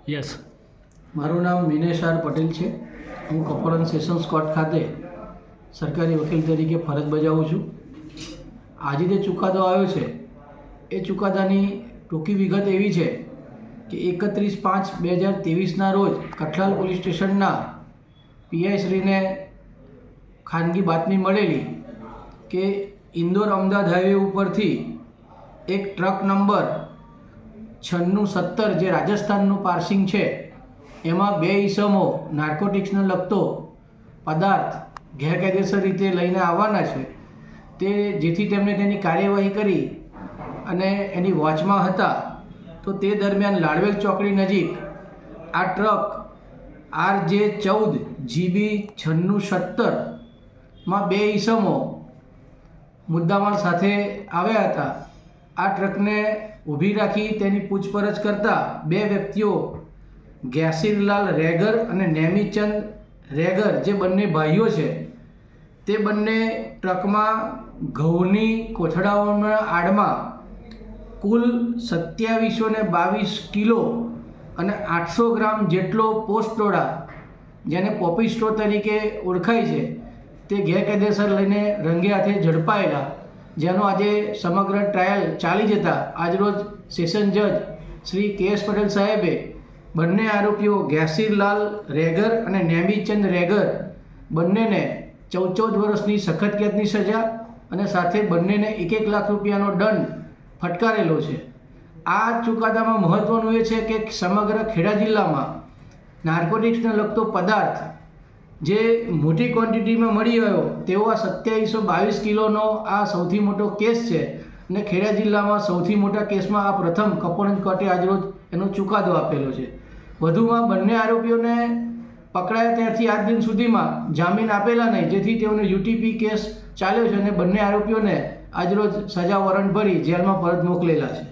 Yes. મારું નામ Minesh R Patel છે. હું કપોળન સેશન્સ કોર્ટ ખાતે સરકારી વકીલ તરીકે ફરજ બજાવું છું. આજે જે ચુકાદો આવ્યો છે એ ચુકાદાની ટૂંકી વિગત એવી છે કે 31/5/2023ના રોજ કઠલાલ પોલીસ સ્ટેશનના પીઆઈ શ્રીને ખાનગી બાતમી મળેલી કે ઇન્દોર અમદાવાદ હાઈવે ઉપરથી એક ટ્રક નંબર 9670 જે રાજસ્થાનનું પાર્સિંગ છે એમાં બે ઈસમો નાર્કોટિક્સને લગતો પદાર્થ ગેરકાયદેસર રીતે લઈને આવવાના છે. તે જેથી તેમણે તેની કાર્યવાહી કરી અને એની વોચમાં હતા તો તે દરમિયાન લાડવેલ ચોકડી નજીક આ ટ્રક RJ14 GB 9670માં બે ઈસમો મુદ્દામાલ સાથે આવ્યા હતા. આ ટ્રકને ઊભી રાખી તેની પૂછપરછ કરતા બે વ્યક્તિઓ ગેસીરલાલ રેગર અને નેમીચંદ રેગર જે બંને ભાઈઓ છે તે બંને ટ્રકમાં ઘઉંની કોથળાઓના આડમાં કુલ 2722 કિલો અને 800 ગ્રામ જેટલો પોસ્ટડોડા જેને પોપી સ્ટ્રો તરીકે ઓળખાય છે તે ગેરકાયદેસર લઈને રંગે હાથે ઝડપાયેલા, જેનો આજે સમગ્ર ટ્રાયલ ચાલી જતા આજરોજ સેશન જજ શ્રી KS પટેલ સાહેબે બંને આરોપીઓ ગેસીરલાલ રેગર અને નેમીચંદ રેગર બંનેને 14 વર્ષની સખત કેદની સજા અને સાથે બંનેને 1 લાખ રૂપિયાનો દંડ ફટકારેલો છે. આ ચુકાદામાં મહત્ત્વનું એ છે કે સમગ્ર ખેડા જિલ્લામાં નાર્કોટિક્સને લગતો પદાર્થ જે મોટી ક્વોન્ટિટીમાં મળી આવ્યો તેવો આ 2722 કિલોનો આ સૌથી મોટો કેસ છે અને ખેડા જિલ્લામાં સૌથી મોટા કેસમાં આ પ્રથમ કપોળન કોર્ટે આજરોજ એનો ચુકાદો આપેલો છે. વધુમાં બંને આરોપીઓને પકડાયા ત્યારથી આજ દિન સુધીમાં જામીન આપેલા નહીં, જેથી તેઓને UTP કેસ ચાલ્યો છે અને બંને આરોપીઓને આજરોજ સજા વોરંટ ભરી જેલમાં પરત મોકલેલા છે.